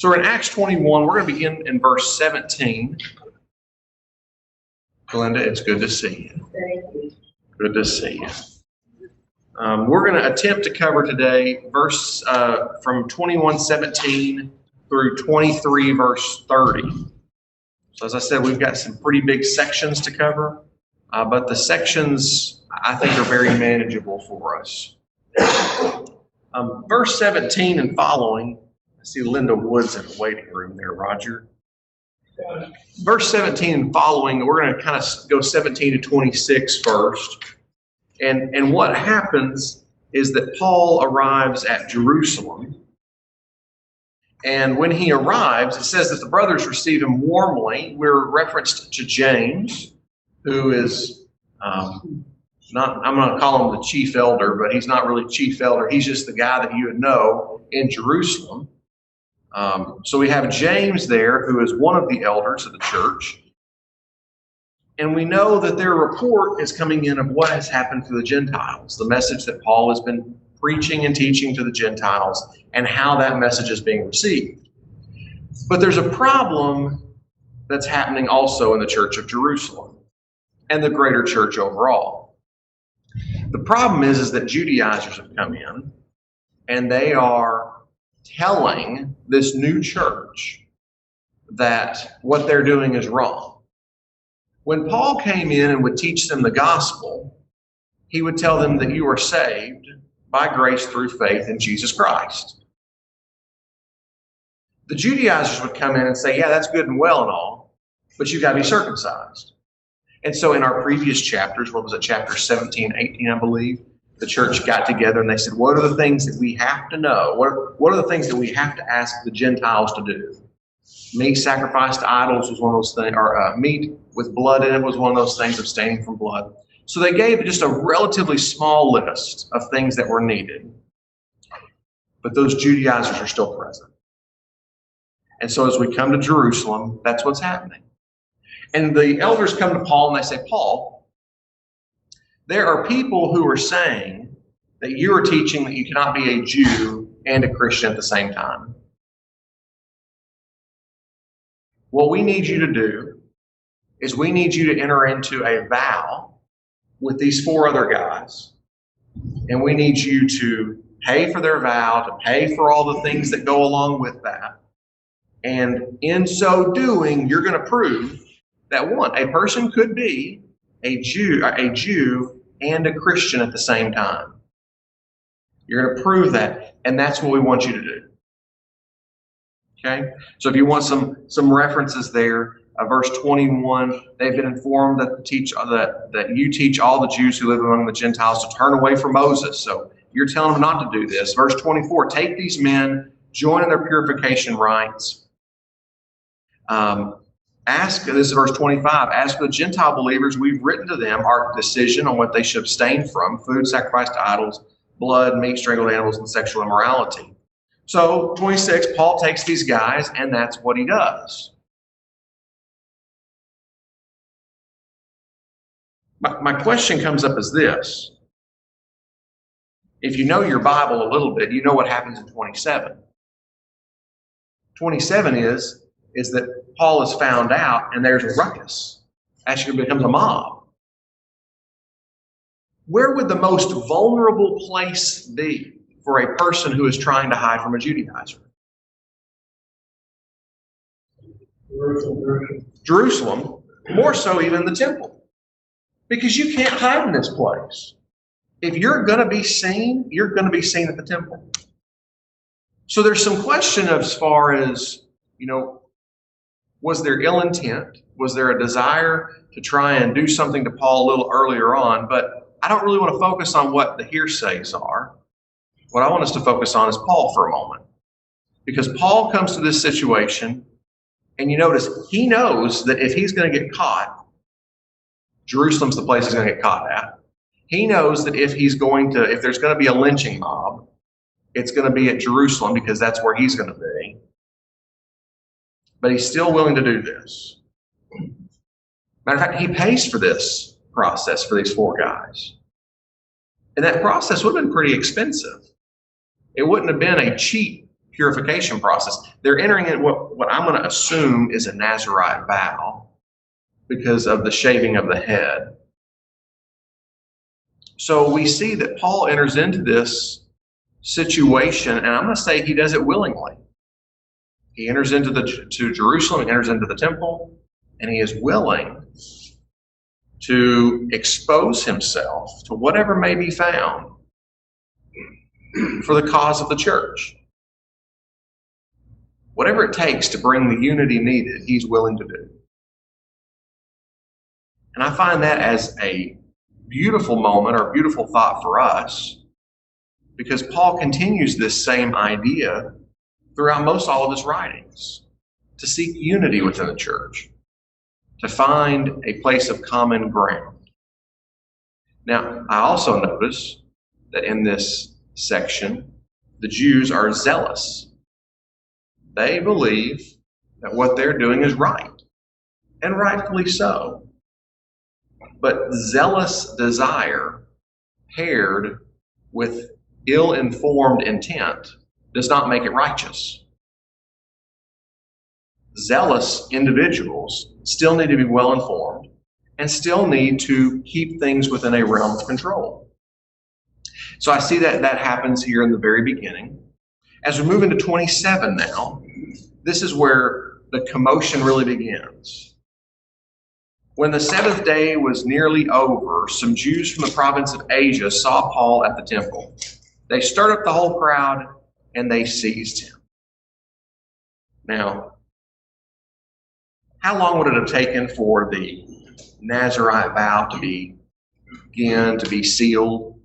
So we're in Acts 21. We're going to begin in verse 17. Glenda, it's good to see you. Thank you. Good to see you. We're going to attempt to cover today verse from 21:17 through 23 verse 30. So as I said, we've got some pretty big sections to cover, but the sections I think are very manageable for us. Verse 17 and following, I see Linda Woods in the waiting room there, Roger. Verse 17 and following, we're going to kind of go 17 to 26 first. And what happens is that Paul arrives at Jerusalem. And when he arrives, it says that the brothers receive him warmly. We're referenced to James, who is I'm going to call him the chief elder, but he's not really chief elder. He's just the guy that you would know in Jerusalem. So we have James there, who is one of the elders of the church. And we know that their report is coming in of what has happened to the Gentiles, the message that Paul has been preaching and teaching to the Gentiles, and how that message is being received. But there's a problem that's happening also in the church of Jerusalem and the greater church overall. The problem is that Judaizers have come in, and they are telling this new church that what they're doing is wrong. When Paul came in and would teach them the gospel, he would tell them that you are saved by grace through faith in Jesus Christ. The Judaizers would come in and say, yeah, that's good and well and all, but you've got to be circumcised. And so in our previous chapters, what was it, chapter 17, 18, I believe, the church got together and they said, what are the things that we have to know? What are the things that we have to ask the Gentiles to do? Meat sacrificed to idols was one of those things, or meat with blood in it was one of those things, abstaining from blood. So they gave just a relatively small list of things that were needed. But those Judaizers are still present. And so as we come to Jerusalem, that's what's happening. And the elders come to Paul and they say, Paul, there are people who are saying that you are teaching that you cannot be a Jew and a Christian at the same time. What we need you to do is we need you to enter into a vow with these four other guys. And we need you to pay for their vow, to pay for all the things that go along with that. And in so doing, you're going to prove that one, a person could be a Jew and a Christian at the same time. You're going to prove that, and that's what we want you to do. Okay? So if you want some references there, verse 21, they've been informed that you teach all the Jews who live among the Gentiles to turn away from Moses. So you're telling them not to do this. Verse 24, take these men, join in their purification rites. This is verse 25, as for the Gentile believers, we've written to them our decision on what they should abstain from, food sacrificed to idols, blood, meat, strangled animals, and sexual immorality. So 26, Paul takes these guys, and that's what he does. My question comes up as this. If you know your Bible a little bit, you know what happens in 27. 27 is that Paul is found out and there's a ruckus. Actually, it becomes a mob. Where would the most vulnerable place be for a person who is trying to hide from a Judaizer? Jerusalem, more so even the temple. Because you can't hide in this place. If you're going to be seen, you're going to be seen at the temple. So there's some question as far as, was there ill intent? Was there a desire to try and do something to Paul a little earlier on? But I don't really want to focus on what the hearsays are. What I want us to focus on is Paul for a moment. Because Paul comes to this situation, and you notice he knows that if he's going to get caught, Jerusalem's the place he's going to get caught at. He knows that if there's going to be a lynching mob, it's going to be at Jerusalem because that's where he's going to be. But he's still willing to do this. Matter of fact, he pays for this process for these four guys. And that process would have been pretty expensive. It wouldn't have been a cheap purification process. They're entering in what I'm going to assume is a Nazirite vow because of the shaving of the head. So we see that Paul enters into this situation, and I'm going to say he does it willingly. He enters into to Jerusalem, he enters into the temple, and he is willing to expose himself to whatever may be found for the cause of the church. Whatever it takes to bring the unity needed, he's willing to do. And I find that as a beautiful moment or beautiful thought for us, because Paul continues this same idea throughout most all of his writings, to seek unity within the church, to find a place of common ground. Now, I also notice that in this section, the Jews are zealous. They believe that what they're doing is right, and rightfully so. But zealous desire paired with ill-informed intent does not make it righteous. Zealous individuals still need to be well-informed and still need to keep things within a realm of control. So I see that happens here in the very beginning. As we move into 27 now, this is where the commotion really begins. When the seventh day was nearly over, some Jews from the province of Asia saw Paul at the temple. They stirred up the whole crowd and they seized him. Now, how long would it have taken for the Nazirite vow to begin to be sealed?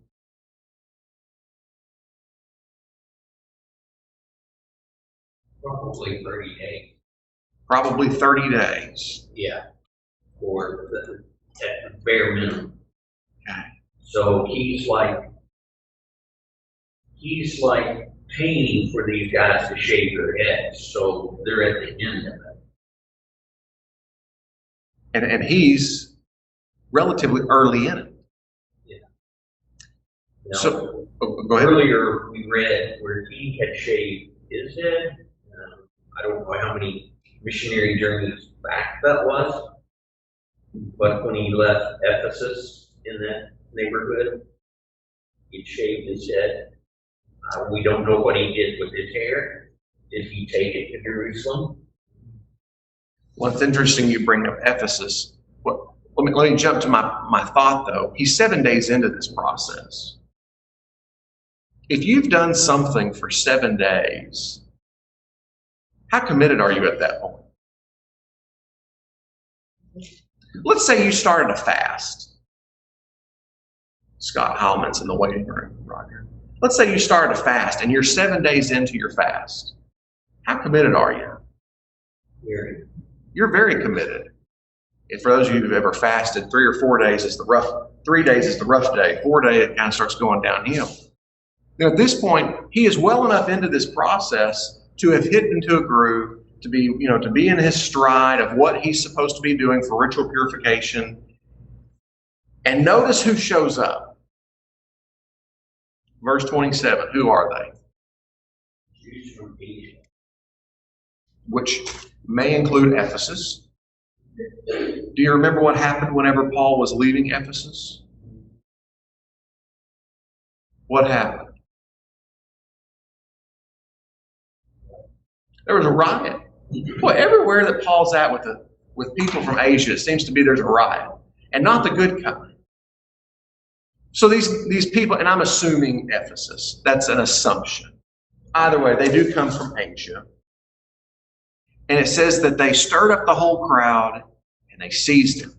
Probably 30 days. Probably 30 days. Yeah, or at the bare minimum. Okay. So he's like paying for these guys to shave their heads, so they're at the end of it. And he's relatively early in it. Yeah. Now, So, go ahead. earlier we read where he had shaved his head. I don't know how many missionary journeys back that was, but when he left Ephesus in that neighborhood, he shaved his head. We don't know what he did with his hair. Did he take it to Jerusalem? Well, it's interesting you bring up Ephesus. Well, let me jump to my thought, though. He's 7 days into this process. If you've done something for 7 days, how committed are you at that point? Let's say you started a fast. Scott Hallman's in the waiting room, Roger. Let's say you started a fast and you're 7 days into your fast. How committed are you? Very. You're very committed. And for those of you who've ever fasted, 3 or 4 days is the rough. 3 days is the rough day. 4 days it kind of starts going downhill. Now, at this point, he is well enough into this process to have hit into a groove, to be in his stride of what he's supposed to be doing for ritual purification. And notice who shows up. Verse 27, who are they? Jews from Asia. Which may include Ephesus. Do you remember what happened whenever Paul was leaving Ephesus? What happened? There was a riot. Boy, everywhere that Paul's at with people from Asia, it seems to be there's a riot. And not the good kind. So these people, and I'm assuming Ephesus, that's an assumption. Either way, they do come from Asia. And it says that they stirred up the whole crowd and they seized him,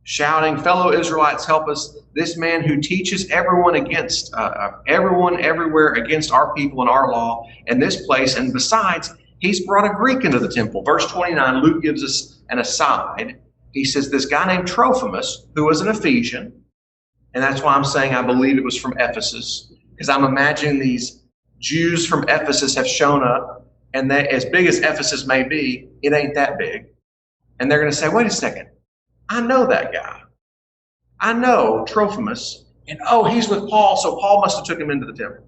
shouting, "Fellow Israelites, help us! This man who teaches everyone everywhere against our people and our law and this place. And besides, he's brought a Greek into the temple." Verse 29, Luke gives us an aside. He says this guy named Trophimus, who was an Ephesian, and that's why I'm saying I believe it was from Ephesus, because I'm imagining these Jews from Ephesus have shown up, and that as big as Ephesus may be, it ain't that big. And they're going to say, wait a second, I know that guy. I know Trophimus, and he's with Paul, so Paul must have took him into the temple.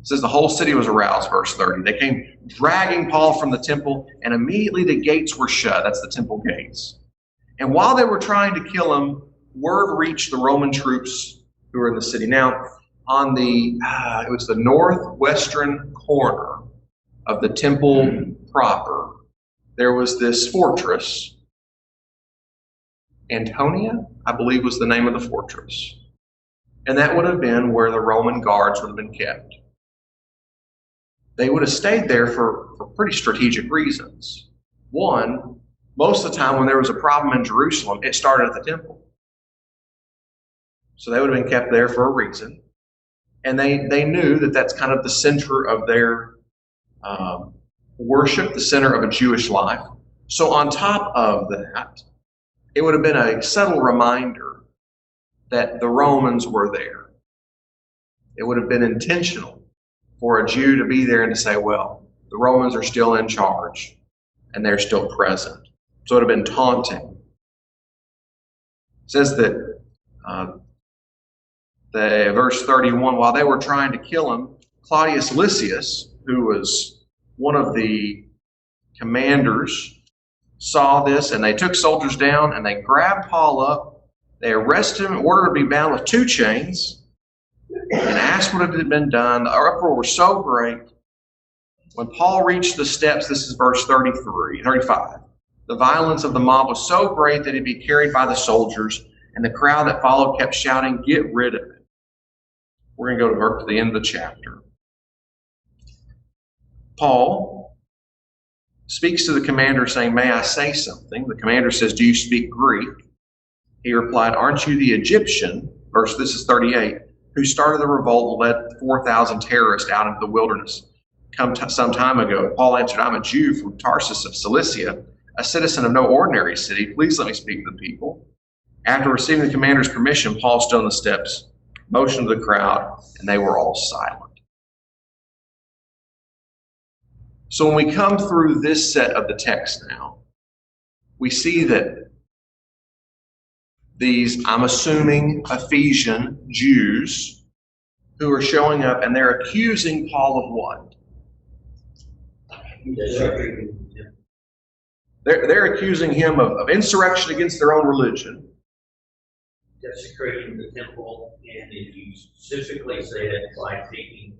It says the whole city was aroused, verse 30. They came dragging Paul from the temple, and immediately the gates were shut. That's the temple gates. And while they were trying to kill him, word reached the Roman troops who were in the city. Now, on it was the northwestern corner of the temple proper, there was this fortress. Antonia, I believe, was the name of the fortress. And that would have been where the Roman guards would have been kept. They would have stayed there for pretty strategic reasons. One, most of the time when there was a problem in Jerusalem, it started at the temple. So they would have been kept there for a reason. And they knew that that's kind of the center of their worship, the center of a Jewish life. So on top of that, it would have been a subtle reminder that the Romans were there. It would have been intentional for a Jew to be there and to say, well, the Romans are still in charge and they're still present. So it would have been taunting. It says that verse 31, while they were trying to kill him, Claudius Lysias, who was one of the commanders, saw this, and they took soldiers down and they grabbed Paul up. They arrested him, ordered him to be bound with 2 chains, and asked what had been done. The uproar was so great. When Paul reached the steps, this is verse 35, the violence of the mob was so great that he'd be carried by the soldiers, and the crowd that followed kept shouting, "Get rid of it." We're going to go to the end of the chapter. Paul speaks to the commander saying, "May I say something?" The commander says, "Do you speak Greek?" He replied, "Aren't you the Egyptian," this is 38, "who started the revolt and led 4,000 terrorists out into the wilderness some time ago?" Paul answered, "I'm a Jew from Tarsus of Cilicia, a citizen of no ordinary city. Please let me speak to the people." After receiving the commander's permission, Paul stood on the steps, motioned to the crowd, and they were all silent. So when we come through this set of the text now, we see that these, I'm assuming, Ephesian Jews who are showing up, and they're accusing Paul of what? They're accusing him of insurrection against their own religion. Desecrating the temple, and if you specifically say that by taking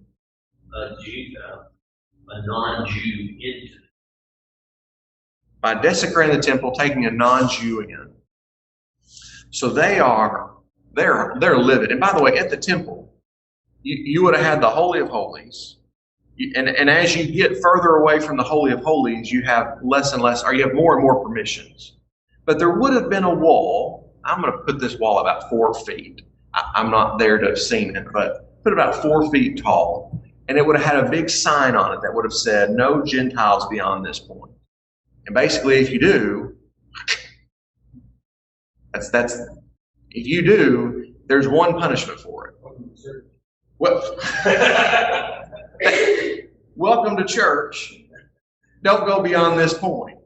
a non-Jew into it. By desecrating the temple, taking a non-Jew in. So they're livid. And by the way, at the temple, you would have had the Holy of Holies. And as you get further away from the Holy of Holies, you have less and less, or you have more and more permissions. But there would have been a wall. I'm going to put this wall about 4 feet. I'm not there to have seen it, but put about 4 feet tall. And it would have had a big sign on it that would have said, "No Gentiles beyond this point." And basically, if you do, if you do, there's one punishment for it. Well, welcome to church. Don't go beyond this point.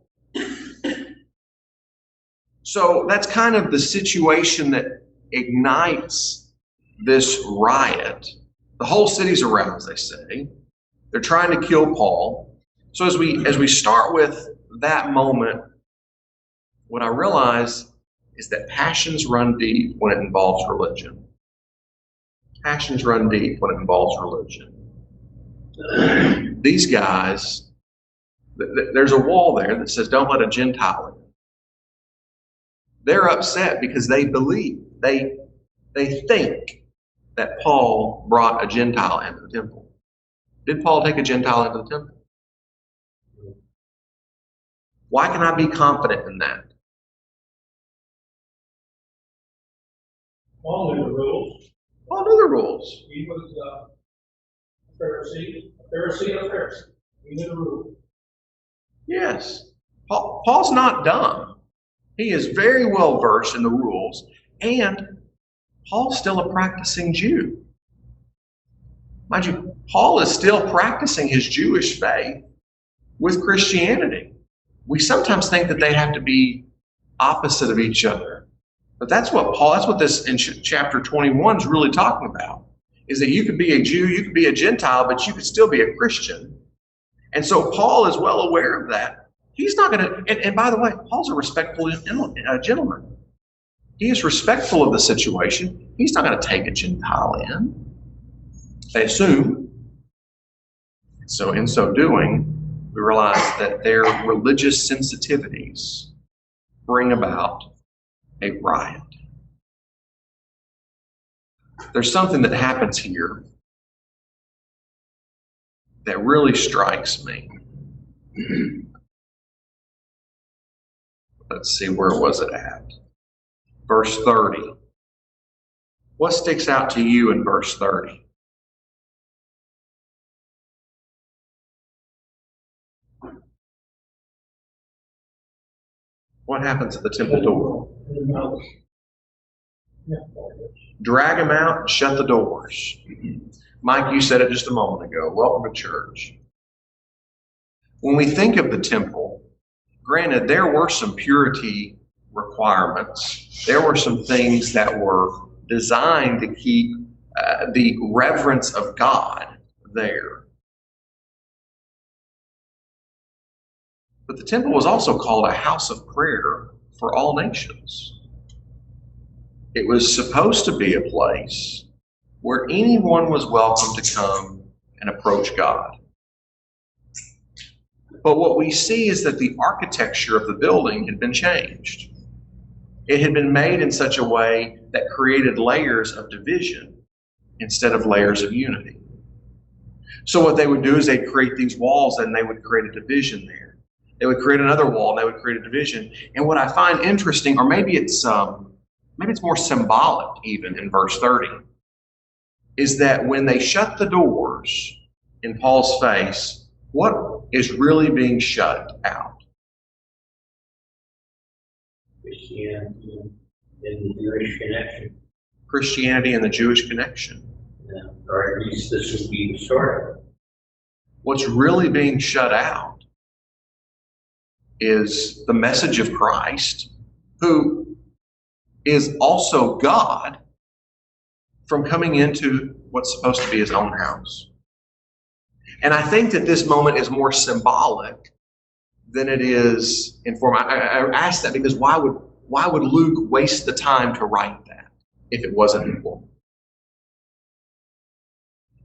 So that's kind of the situation that ignites this riot. The whole city's aroused, they say. They're trying to kill Paul. So as we start with that moment, what I realize is that passions run deep when it involves religion. Passions run deep when it involves religion. These guys, there's a wall there that says, "Don't let a Gentile in." They're upset because they believe, they think that Paul brought a Gentile into the temple. Did Paul take a Gentile into the temple? Why can I be confident in that? Paul knew the rules. Paul knew the rules. He was a Pharisee of Pharisee. He knew the rules. Yes. Paul's not dumb. He is very well versed in the rules, and Paul's still a practicing Jew. Mind you, Paul is still practicing his Jewish faith with Christianity. We sometimes think that they have to be opposite of each other. But that's what this in chapter 21 is really talking about. is that you could be a Jew, you could be a Gentile, but you could still be a Christian. And so Paul is well aware of that. He's not going to, and by the way, Paul's a respectful gentleman. He is respectful of the situation. He's not going to take a Gentile in. They assume. So in so doing, we realize that their religious sensitivities bring about a riot. There's something that happens here that really strikes me. Let's see, where was it at? Verse 30. What sticks out to you in verse 30? What happens at the temple door? Drag them out and shut the doors. Mike, you said it just a moment ago. Welcome to church. When we think of the temple, granted, there were some purity requirements. There were some things that were designed to keep the reverence of God there. But the temple was also called a house of prayer for all nations. It was supposed to be a place where anyone was welcome to come and approach God. But what we see is that the architecture of the building had been changed. It had been made in such a way that created layers of division instead of layers of unity. So what they would do is they'd create these walls and they would create a division there. They would create another wall and they would create a division. And what I find interesting, or maybe it's more symbolic even in verse 30, is that when they shut the doors in Paul's face, what is really being shut out? Christianity and the Jewish connection. Christianity and the Jewish connection. Yeah. Or at least this would be the start. What's really being shut out is the message of Christ, who is also God, from coming into what's supposed to be his own house. And I think that this moment is more symbolic than it is informative. I ask that because why would Luke waste the time to write that if it wasn't important?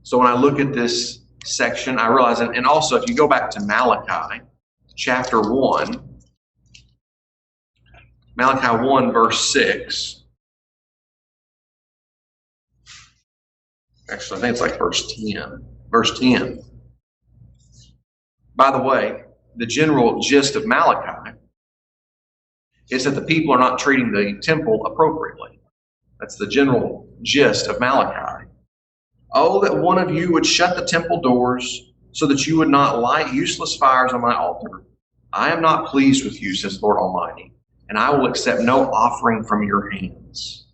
So when I look at this section, I realize, and also if you go back to Malachi, chapter 1, Malachi 1, verse 6. Actually, I think it's like verse 10. Verse 10. By the way, the general gist of Malachi is that the people are not treating the temple appropriately. That's the general gist of Malachi. Oh, that one of you would shut the temple doors so that you would not light useless fires on my altar. I am not pleased with you, says Lord Almighty, and I will accept no offering from your hands.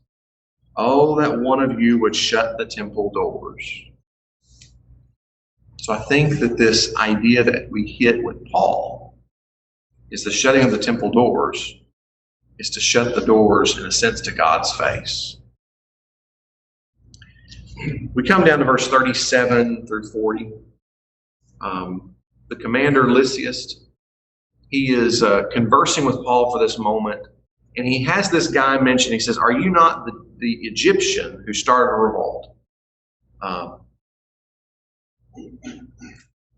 Oh, that one of you would shut the temple doors. So I think that this idea that we hit with Paul is the shutting of the temple doors is to shut the doors, in a sense, to God's face. We come down to verse 37 through 40. The commander, Lysias, he is conversing with Paul for this moment, and he has this guy mentioned. He says, are you not the Egyptian who started a revolt?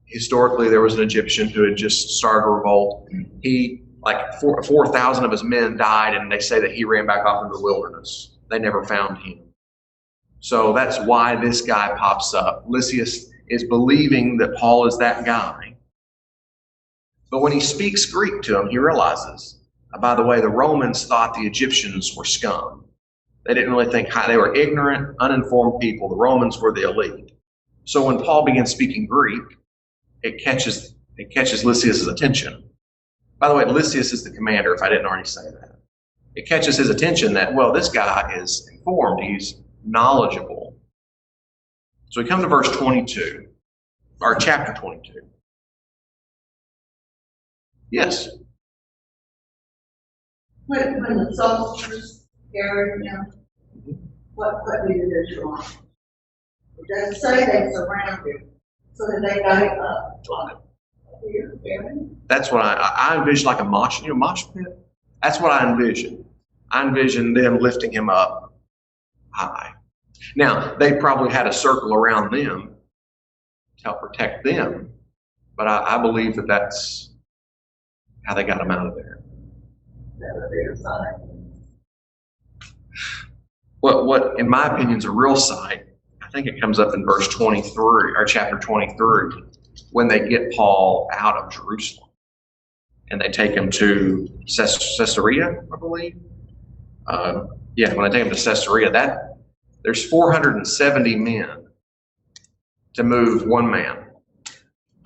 Historically, there was an Egyptian who had just started a revolt. He, like 4,000 of his men died, and they say that he ran back off into the wilderness. They never found him. So that's why this guy pops up. Lysias is believing that Paul is that guy. But when he speaks Greek to him, he realizes, by the way, the Romans thought the Egyptians were scum. They didn't really think they were ignorant, uninformed people. The Romans were the elite. So when Paul begins speaking Greek, it catches Lysias' attention. By the way, Lysias is the commander, if I didn't already say that. It catches his attention that, well, this guy is informed. He's knowledgeable. So we come to verse 22, or chapter 22. Yes? When the soldiers carried him, what did Israel? It doesn't say they surrounded, so that they got it up. Here, That's what I envision, like a mosh pit. That's what I envision. I envision them lifting him up high. Now, they probably had a circle around them to help protect them, but I believe that that's how they got him out of there. that would be a sign. What in my opinion is a real sight, I think it comes up in verse 23, or chapter 23, when they get Paul out of Jerusalem and they take him to Caesarea, I believe. When they take him to Caesarea, there's 470 men to move one man.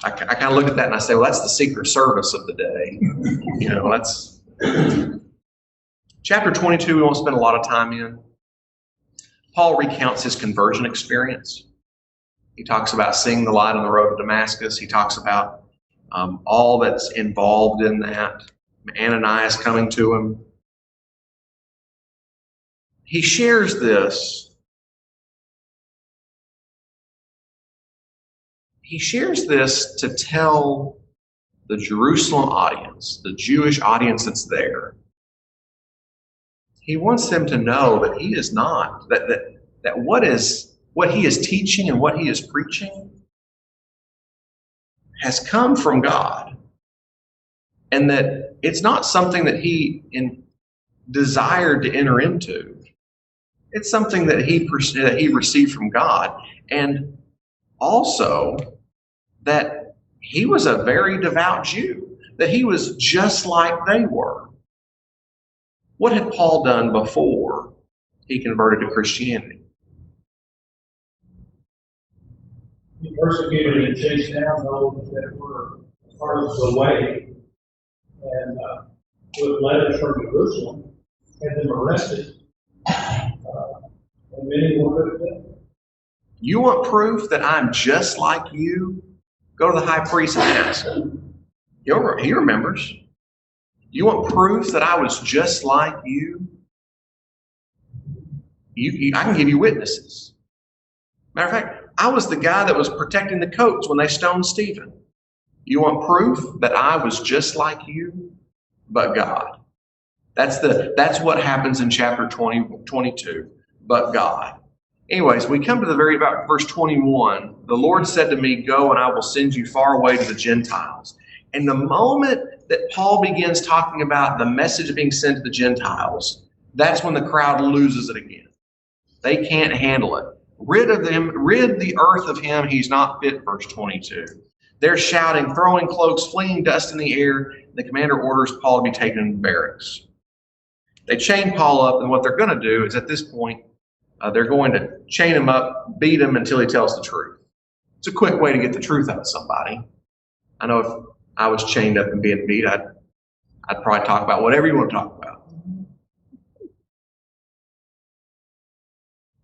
I kind of look at that and I say, well, that's the Secret Service of the day. That's chapter 22. We won't spend a lot of time in. Paul recounts his conversion experience. He talks about seeing the light on the road to Damascus. He talks about all that's involved in that. Ananias coming to him. He shares this. He shares this to tell the Jerusalem audience, the Jewish audience that's there. He wants them to know that he is not, that what he is teaching and what he is preaching has come from God. And that it's not something that he desired to enter into. It's something that he received from God. And also that he was a very devout Jew, that he was just like they were. What had Paul done before he converted to Christianity? He persecuted and chased down those that were part of the way, and with letters from Jerusalem, had them arrested, and many were put to death. You want proof that I'm just like you? Go to the high priest and ask. He remembers. You want proof that I was just like you? I can give you witnesses. Matter of fact, I was the guy that was protecting the coats when they stoned Stephen. You want proof that I was just like you, but God. That's what happens in chapter 22, but God. Anyways, we come to the about verse 21. The Lord said to me, go and I will send you far away to the Gentiles. And the moment that Paul begins talking about the message being sent to the Gentiles, that's when the crowd loses it again. They can't handle it. Rid the earth of him, he's not fit, verse 22. They're shouting, throwing cloaks, flinging dust in the air. The commander orders Paul to be taken into barracks. They chain Paul up, and what they're going to do is at this point, they're going to chain him up, beat him until he tells the truth. It's a quick way to get the truth out of somebody. I know if I was chained up and being beat, I'd probably talk about whatever you want to talk about.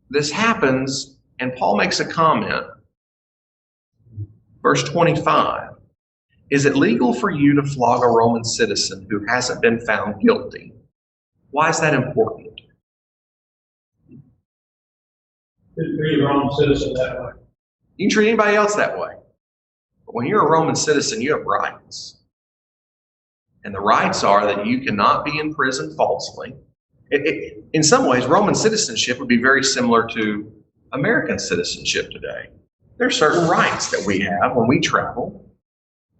This happens, and Paul makes a comment. Verse 25. Is it legal for you to flog a Roman citizen who hasn't been found guilty? Why is that important? Couldn't treat a Roman citizen that way. You can treat anybody else that way. But when you're a Roman citizen, you have rights. And the rights are that you cannot be imprisoned falsely. In some ways, Roman citizenship would be very similar to American citizenship today. There are certain rights that we have when we travel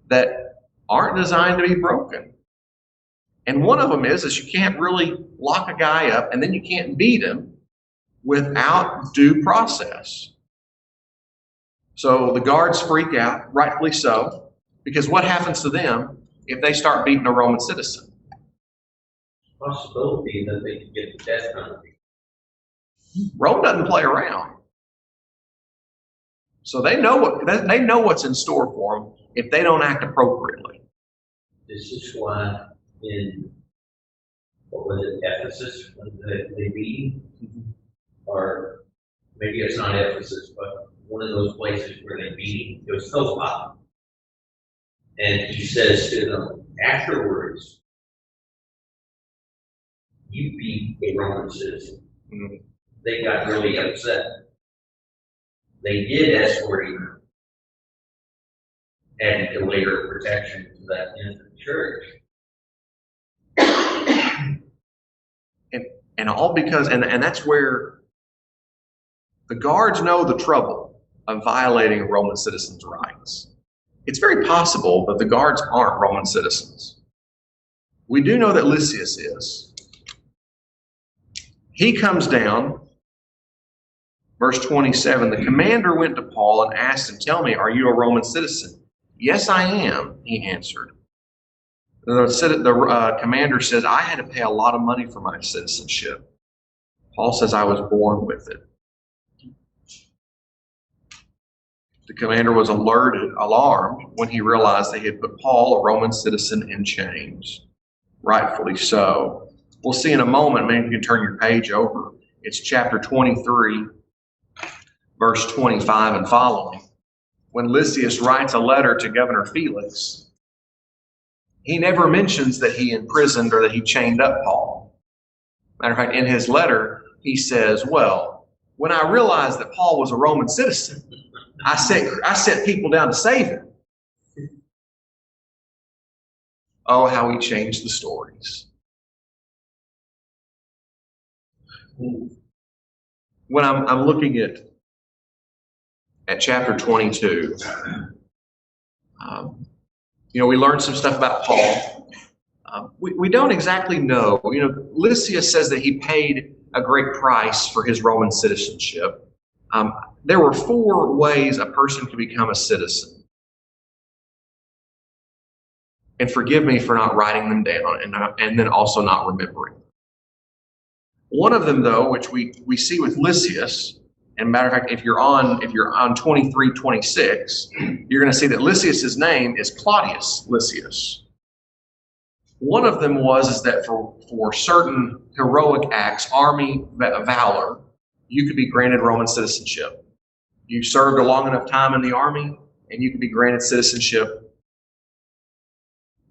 that aren't designed to be broken. And one of them is you can't really lock a guy up and then you can't beat him without due process. So the guards freak out, rightfully so, because what happens to them if they start beating a Roman citizen? Possibility that they could get the death penalty. Rome doesn't play around. So they know what's in store for them if they don't act appropriately. This is why in, what was it, Ephesus, when they beat, or maybe it's not Ephesus, but one of those places where they beat, it was Philippi. And he says to them afterwards, you beat a Roman citizen. Mm-hmm. They got really upset. they did escort him, adding to later protection to that infant church. And all because, and that's where the guards know the trouble of violating a Roman citizen's rights. It's very possible that the guards aren't Roman citizens. We do know that Lysias is. He comes down, verse 27, the commander went to Paul and asked him, tell me, are you a Roman citizen? Yes, I am, he answered. The commander says, I had to pay a lot of money for my citizenship. Paul says, I was born with it. The commander was alarmed when he realized they had put Paul, a Roman citizen, in chains. Rightfully so. We'll see in a moment, maybe you can turn your page over. It's chapter 23, verse 25 and following. When Lysias writes a letter to Governor Felix, he never mentions that he imprisoned or that he chained up Paul. Matter of fact, in his letter, he says, well, when I realized that Paul was a Roman citizen, I sent people down to save him. Oh, how he changed the stories. When I'm looking at chapter 22, we learned some stuff about Paul. We don't exactly know. Lysias says that he paid a great price for his Roman citizenship. There were 4 ways a person could become a citizen. And forgive me for not writing them down and then also not remembering. One of them, though, which we see with Lysias, and matter of fact, if you're on 23:26, you're going to see that Lysias's name is Claudius Lysias. One of them is that for certain heroic acts, army valor, you could be granted Roman citizenship. You served a long enough time in the army, and you could be granted citizenship.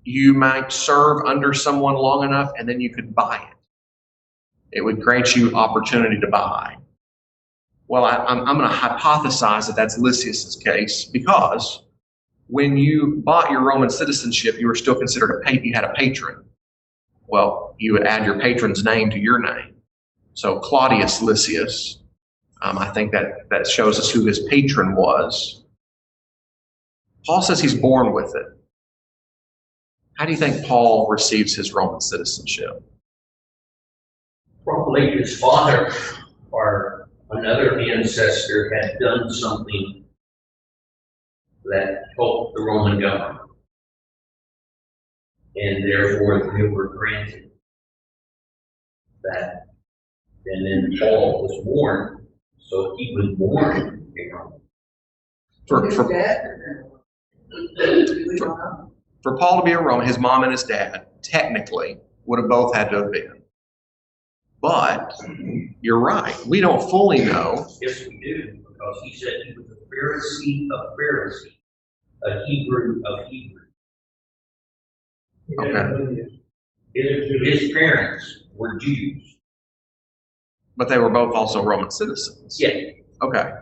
You might serve under someone long enough, and then you could buy it. It would grant you opportunity to buy. Well, I'm going to hypothesize that that's Lysias's case, because when you bought your Roman citizenship, you were still considered you had a patron. Well, you would add your patron's name to your name. So Claudius Lysias, I think that shows us who his patron was. Paul says he's born with it. How do you think Paul receives his Roman citizenship? Probably his father or another ancestor had done something that helped the Roman government, and therefore they were granted that. And then Paul was born, so he was born a Roman. For Paul to be a Roman, his mom and his dad technically would have both had to have been. But you're right. We don't fully know. Yes, we do, because he said he was a Pharisee of Pharisees, a Hebrew of Hebrews. Okay. His parents were Jews. But they were both also Roman citizens. Yeah. Okay.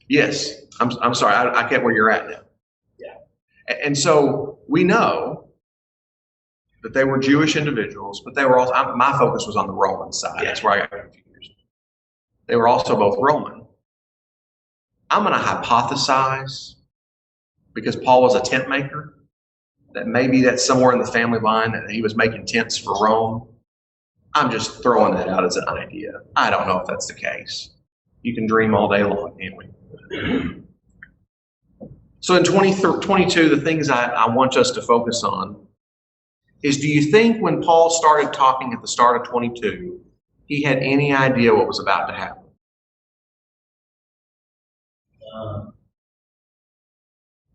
Yes. I'm sorry. I get where you're at now. Yeah. And so we know that they were Jewish individuals, but they were also, my focus was on the Roman side. Yeah. That's where I got confused. They were also both Roman. I'm going to hypothesize, because Paul was a tent maker, that maybe that's somewhere in the family line that he was making tents for Rome. I'm just throwing that out as an idea. I don't know if that's the case. You can dream all day long, can't we? So in 22, the things I want us to focus on is, do you think when Paul started talking at the start of 22, he had any idea what was about to happen?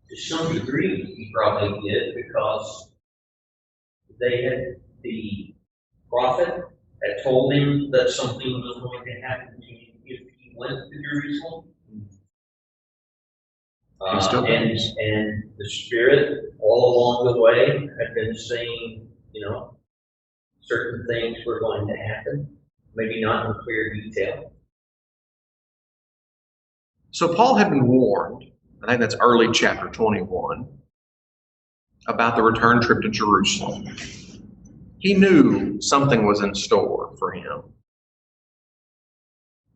To some degree, he probably did, because the prophet had told him that something was going to happen to him if he went to Jerusalem. And the Spirit all along the way had been saying, certain things were going to happen, maybe not in clear detail. So Paul had been warned, I think that's early chapter 21, about the return trip to Jerusalem. He knew something was in store for him.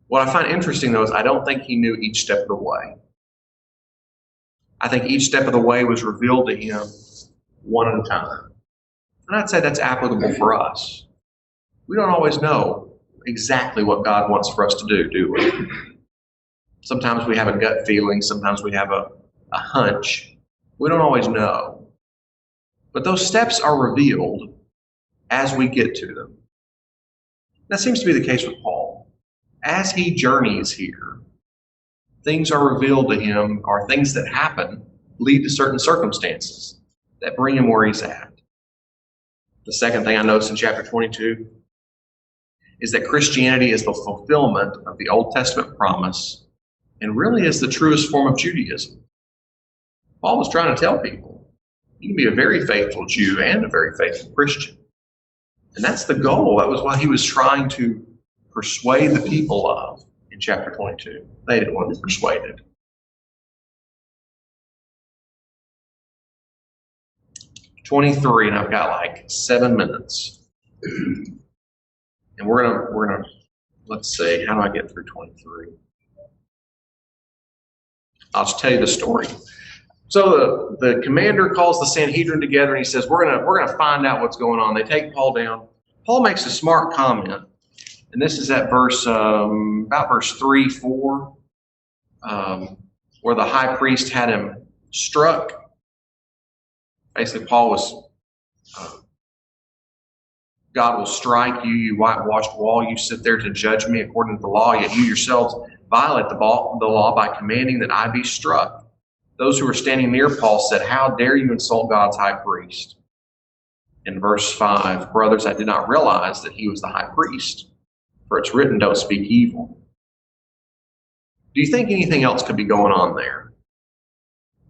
What I find interesting, though, is I don't think he knew each step of the way. I think each step of the way was revealed to him one at a time. And I'd say that's applicable for us. We don't always know exactly what God wants for us to do we? Sometimes we have a gut feeling. Sometimes we have a hunch. We don't always know. But those steps are revealed as we get to them. That seems to be the case with Paul. As he journeys here, things are revealed to him, or things that happen lead to certain circumstances that bring him where he's at. The second thing I noticed in chapter 22 is that Christianity is the fulfillment of the Old Testament promise and really is the truest form of Judaism. Paul was trying to tell people, you can be a very faithful Jew and a very faithful Christian. And that's the goal. That was what he was trying to persuade the people of in chapter 22. They didn't want to be persuaded. "23, and I've got like 7 minutes. And we're gonna let's see, how do I get through 23? I'll just tell you the story. So the commander calls the Sanhedrin together and he says, we're gonna find out what's going on. They take Paul down. Paul makes a smart comment, and this is at about verse 3, 4, where the high priest had him struck. Basically, Paul was, God will strike you, you whitewashed wall. You sit there to judge me according to the law, yet you yourselves violate the law by commanding that I be struck. Those who were standing near Paul said, how dare you insult God's high priest? In verse 5, brothers, I did not realize that he was the high priest, for it's written, don't speak evil. Do you think anything else could be going on there?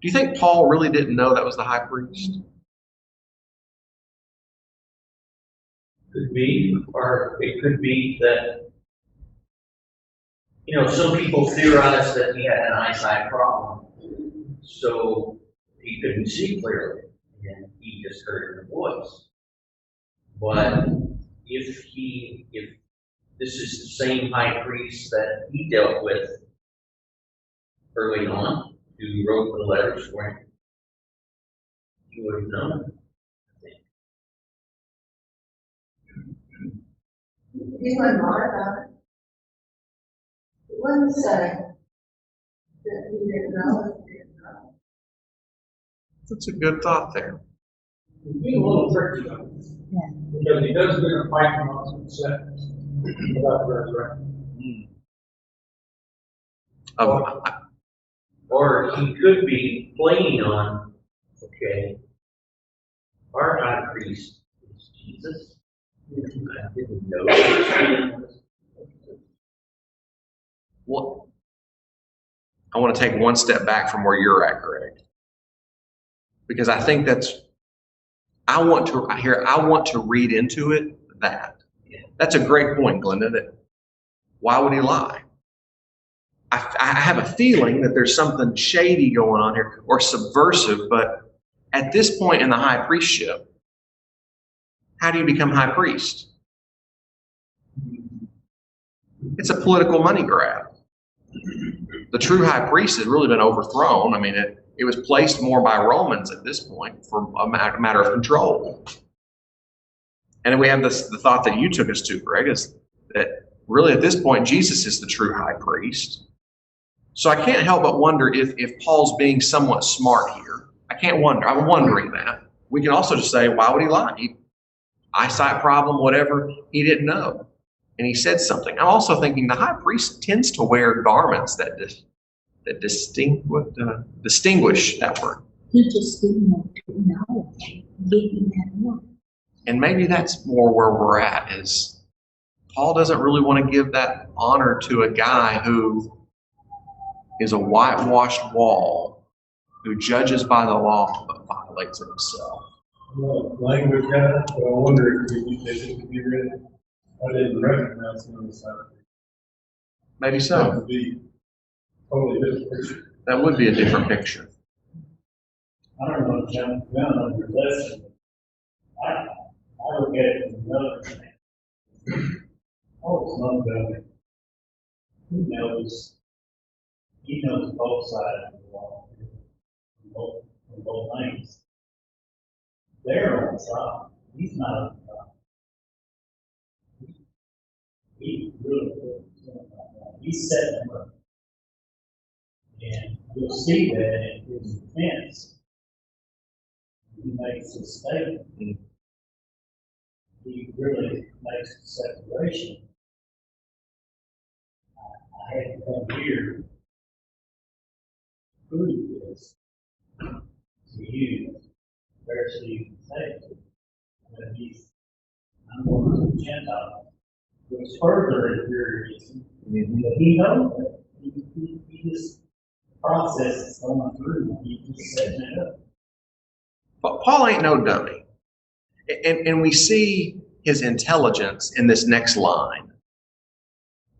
Do you think Paul really didn't know that was the high priest? Could be, or it could be that, some people theorize that he had an eyesight problem, so he couldn't see clearly, and he just heard the voice. But if this is the same high priest that he dealt with early on, who wrote the letters for him, he would have known. He wasn't hard about it. It wasn't say that he didn't know. That's a good thought there. He's being a little tricky though. Yeah. Because he does get a fight on some sentence about the resurrection. Or he could be playing on, our high priest is Jesus. I didn't know. Well, I want to take one step back from where you're at, Greg, because I think I want to read into it that. That's a great point, Glenda, that why would he lie? I have a feeling that there's something shady going on here or subversive, but at this point in the high priestship, how do you become high priest? It's a political money grab. The true high priest has really been overthrown. I mean, it was placed more by Romans at this point for a matter of control. And then we have the thought that you took us to, Greg, is that really at this point, Jesus is the true high priest. So I can't help but wonder if Paul's being somewhat smart here. I'm wondering that. We can also just say, why would he lie? Eyesight problem, whatever, he didn't know. And he said something. I'm also thinking the high priest tends to wear garments that distinguish that word. He just didn't want to know. He didn't know. And maybe that's more where we're at, is Paul doesn't really want to give that honor to a guy who is a whitewashed wall, who judges by the law but violates it himself. Language guy, but I wonder if it could be read. I didn't recognize him on the side. Maybe so. totally different picture. That would be a different picture. I don't want to jump the gun on your lesson. I look at it from another thing. Oh, it's not going. He knows both sides of the law, from both lanes. They're on top. He's not on top. He really put his foot on that. He's setting them up. And you'll see that in his defense. He makes a statement. He really makes a separation. I had to come here to prove this to you, Pharisees and Sadducees. But I'm going to the Gentiles. It was further infuriating, but he knows that. He just processes going through. He just setting it up. But Paul ain't no dummy. And we see his intelligence in this next line.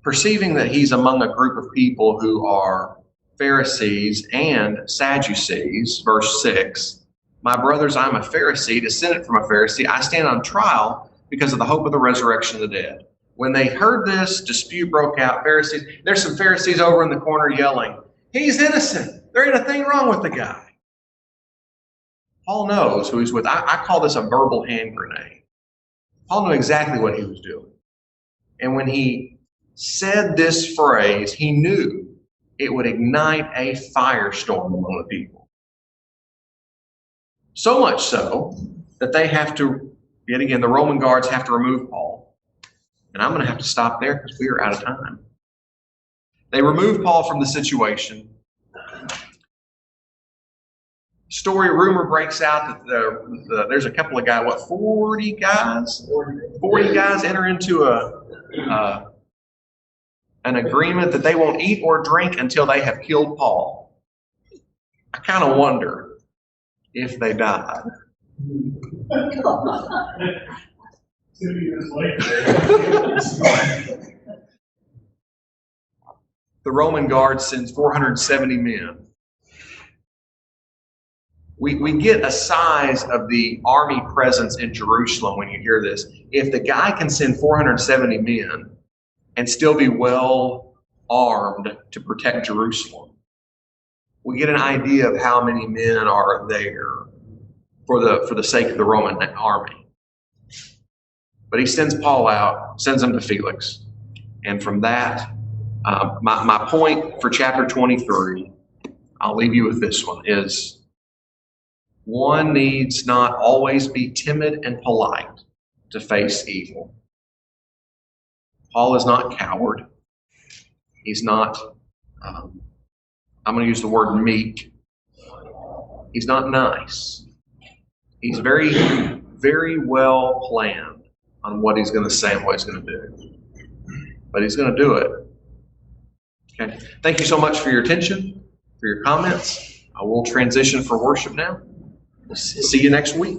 Perceiving that he's among a group of people who are Pharisees and Sadducees, verse 6. My brothers, I'm a Pharisee, descended from a Pharisee. I stand on trial because of the hope of the resurrection of the dead. When they heard this, dispute broke out. There's some Pharisees over in the corner yelling, he's innocent. There ain't a thing wrong with the guy. Paul knows who he's with. I call this a verbal hand grenade. Paul knew exactly what he was doing. And when he said this phrase, he knew it would ignite a firestorm among the people. So much so that they have to, yet again, the Roman guards have to remove Paul. And I'm going to have to stop there because we are out of time. They remove Paul from the situation. Rumor breaks out that there's a couple of guys, 40 guys? 40 guys enter into an agreement that they won't eat or drink until they have killed Paul. I kind of wonder if they died. 2 years later. The Roman guard sends 470 men. We get a size of the army presence in Jerusalem when you hear this. If the guy can send 470 men and still be well armed to protect Jerusalem, we get an idea of how many men are there for the sake of the Roman army. But he sends Paul out, sends him to Felix. And from that, my point for chapter 23, I'll leave you with this one, is one needs not always be timid and polite to face evil. Paul is not coward. He's not, I'm going to use the word meek. He's not nice. He's very, very well planned on what he's going to say and what he's going to do. But he's going to do it. Okay. Thank you so much for your attention, for your comments. I will transition for worship now. See you next week.